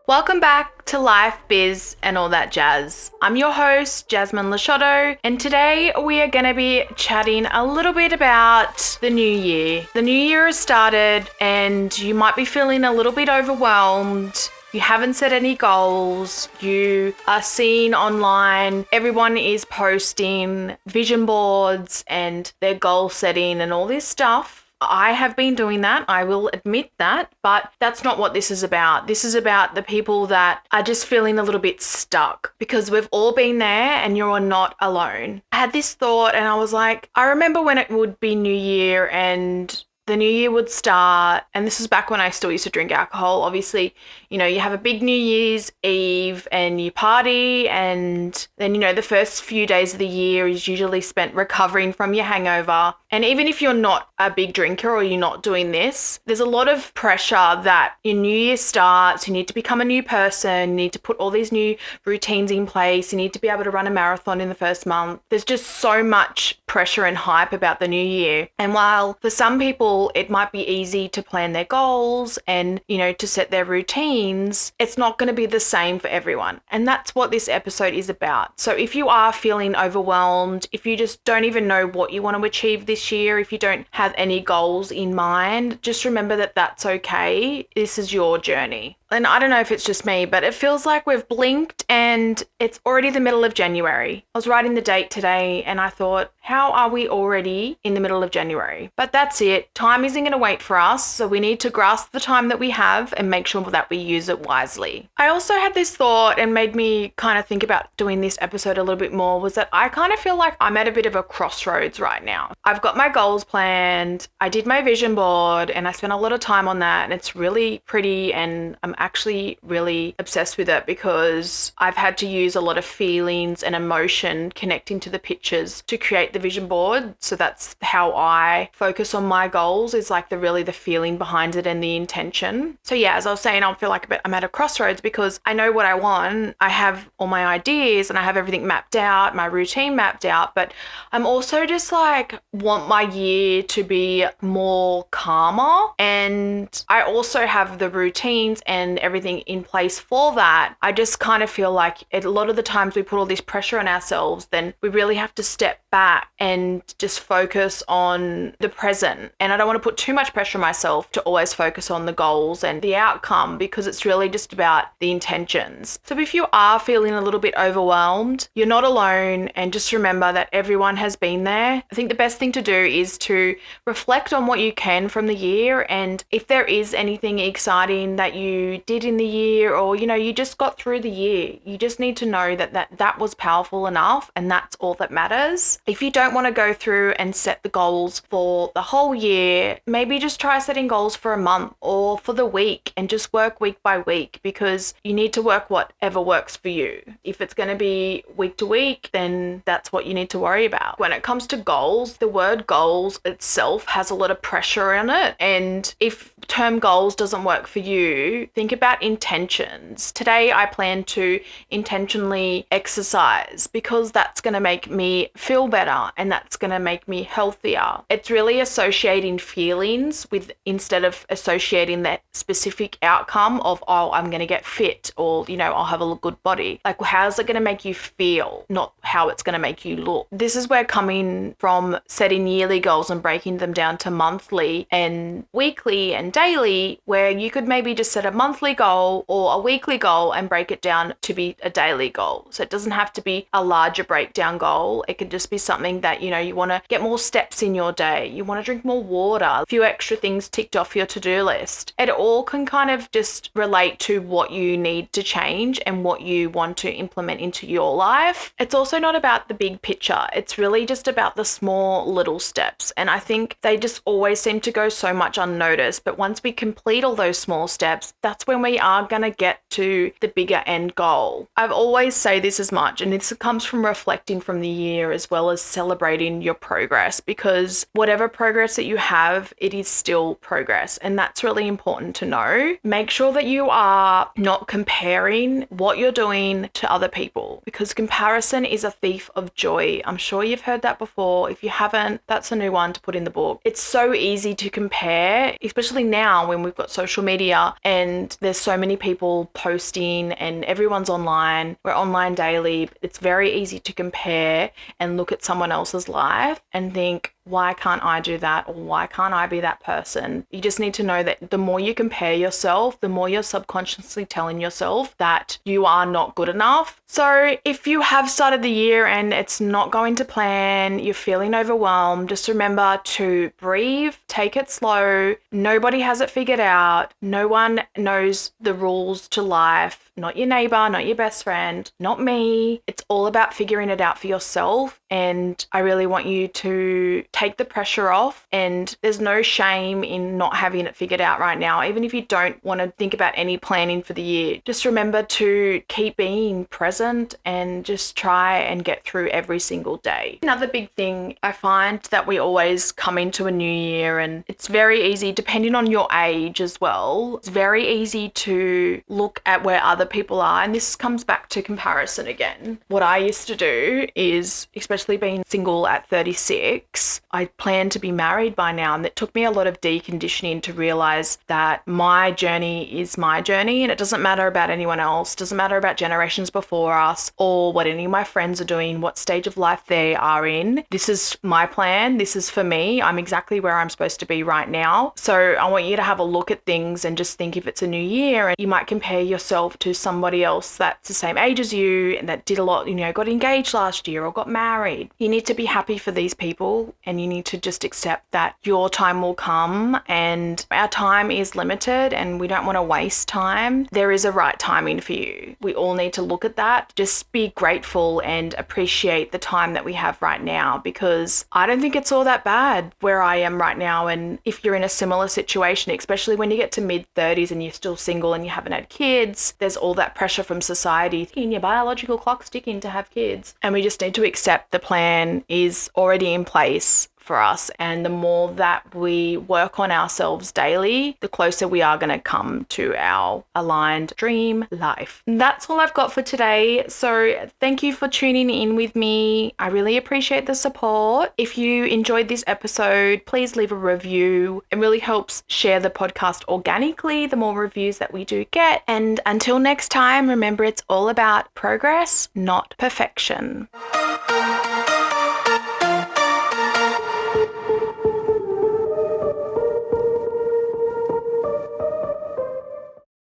Welcome back to Life, Biz, and all that jazz. I'm your host, Jasmine Lisciotto, and today we are going to be chatting a little bit about the new year. The new year has started and you might be feeling a little bit overwhelmed. You haven't set any goals. You are seeing online, everyone is posting vision boards and their goal setting and all this stuff. I have been doing that, I will admit that, but that's not what this is about. This is about the people that are just feeling a little bit stuck, because we've all been there and you're not alone. I had this thought and I was like, I remember when it would be New Year and the new year would start, and this is back when I still used to drink alcohol. Obviously, you have a big New Year's Eve and you party, and then, the first few days of the year is usually spent recovering from your hangover. And even if you're not a big drinker or you're not doing this, there's a lot of pressure that your new year starts, you need to become a new person, you need to put all these new routines in place, you need to be able to run a marathon in the first month. There's just so much pressure and hype about the new year. And while for some people, it might be easy to plan their goals and, to set their routines, it's not going to be the same for everyone. And that's what this episode is about. So if you are feeling overwhelmed, if you just don't even know what you want to achieve this year, if you don't have any goals in mind, just remember that that's okay. This is your journey. And I don't know if it's just me, but it feels like we've blinked and it's already the middle of January. I was writing the date today and I thought, how are we already in the middle of January? But that's it. Time isn't going to wait for us. So we need to grasp the time that we have and make sure that we use it wisely. I also had this thought and made me kind of think about doing this episode a little bit more, was that I kind of feel like I'm at a bit of a crossroads right now. I've got my goals planned. I did my vision board and I spent a lot of time on that, and it's really pretty, and I'm actually really obsessed with it because I've had to use a lot of feelings and emotion connecting to the pictures to create the vision board. So that's how I focus on my goals, is like the feeling behind it and the intention. So yeah, as I was saying, I feel like I'm at a crossroads because I know what I want. I have all my ideas and I have everything mapped out, my routine mapped out, but I'm also just like want my year to be more calmer. And I also have the routines and everything in place for that. I just kind of feel like a lot of the times we put all this pressure on ourselves, then we really have to step back and just focus on the present. And I don't want to put too much pressure on myself to always focus on the goals and the outcome, because it's really just about the intentions. So if you are feeling a little bit overwhelmed, you're not alone, and just remember that everyone has been there. I think the best thing to do is to reflect on what you can from the year, and if there is anything exciting that you did in the year, or you just got through the year, you just need to know that was powerful enough, and that's all that matters. If you don't want to go through and set the goals for the whole year, maybe just try setting goals for a month or for the week and just work week by week, because you need to work whatever works for you. If it's going to be week to week, then that's what you need to worry about. When it comes to goals, the word goals itself has a lot of pressure in it, and if term goals doesn't work for you, think about intentions. Today I plan to intentionally exercise because that's going to make me feel better and that's going to make me healthier. It's really associating feelings with, instead of associating that specific outcome of, oh, I'm going to get fit, or, I'll have a good body. Like, how's it going to make you feel, not how it's going to make you look. This is where coming from setting yearly goals and breaking them down to monthly and weekly and daily, where you could maybe just set a monthly goal or a weekly goal and break it down to be a daily goal. So it doesn't have to be a larger breakdown goal. It could just be something that, you want to get more steps in your day. You want to drink more water, a few extra things ticked off your to-do list. It all can kind of just relate to what you need to change and what you want to implement into your life. It's also not about the big picture. It's really just about the small little steps. And I think they just always seem to go so much unnoticed. But once we complete all those small steps, that's when we are going to get to the bigger end goal. I've always say this as much, and this comes from reflecting from the year as well as celebrating your progress, because whatever progress that you have, it is still progress. And that's really important to know. Make sure that you are not comparing what you're doing to other people, because comparison is a thief of joy. I'm sure you've heard that before. If you haven't, that's a new one to put in the book. It's so easy to compare, especially now when we've got social media and and there's so many people posting and everyone's online. We're online daily. It's very easy to compare and look at someone else's life and think, why can't I do that? Or why can't I be that person? You just need to know that the more you compare yourself, the more you're subconsciously telling yourself that you are not good enough. So if you have started the year and it's not going to plan, you're feeling overwhelmed, just remember to breathe, take it slow. Nobody has it figured out. No one knows the rules to life. Not your neighbor, not your best friend, not me. It's all about figuring it out for yourself. And I really want you to take the pressure off, and there's no shame in not having it figured out right now. Even if you don't want to think about any planning for the year, just remember to keep being present and just try and get through every single day. Another big thing, I find that we always come into a new year and it's very easy, depending on your age as well, it's very easy to look at where other people are. And this comes back to comparison again. What I used to do is, especially being single at 36, I planned to be married by now, and it took me a lot of deconditioning to realize that my journey is my journey and it doesn't matter about anyone else, doesn't matter about generations before us or what any of my friends are doing, what stage of life they are in. This is my plan. This is for me. I'm exactly where I'm supposed to be right now. So I want you to have a look at things and just think, if it's a new year and you might compare yourself to somebody else that's the same age as you and that did a lot, got engaged last year or got married. You need to be happy for these people, and you need to just accept that your time will come, and our time is limited and we don't want to waste time. There is a right timing for you. We all need to look at that. Just be grateful and appreciate the time that we have right now, because I don't think it's all that bad where I am right now. And if you're in a similar situation, especially when you get to mid-30s and you're still single and you haven't had kids, there's all that pressure from society in your biological clock's ticking to have kids. And we just need to accept the plan is already in place for us, and the more that we work on ourselves daily, the closer we are going to come to our aligned dream life. And that's all I've got for today. So thank you for tuning in with me. I really appreciate the support. If you enjoyed this episode, please leave a review. It really helps share the podcast organically the more reviews that we do get. And until next time, remember, it's all about progress, not perfection.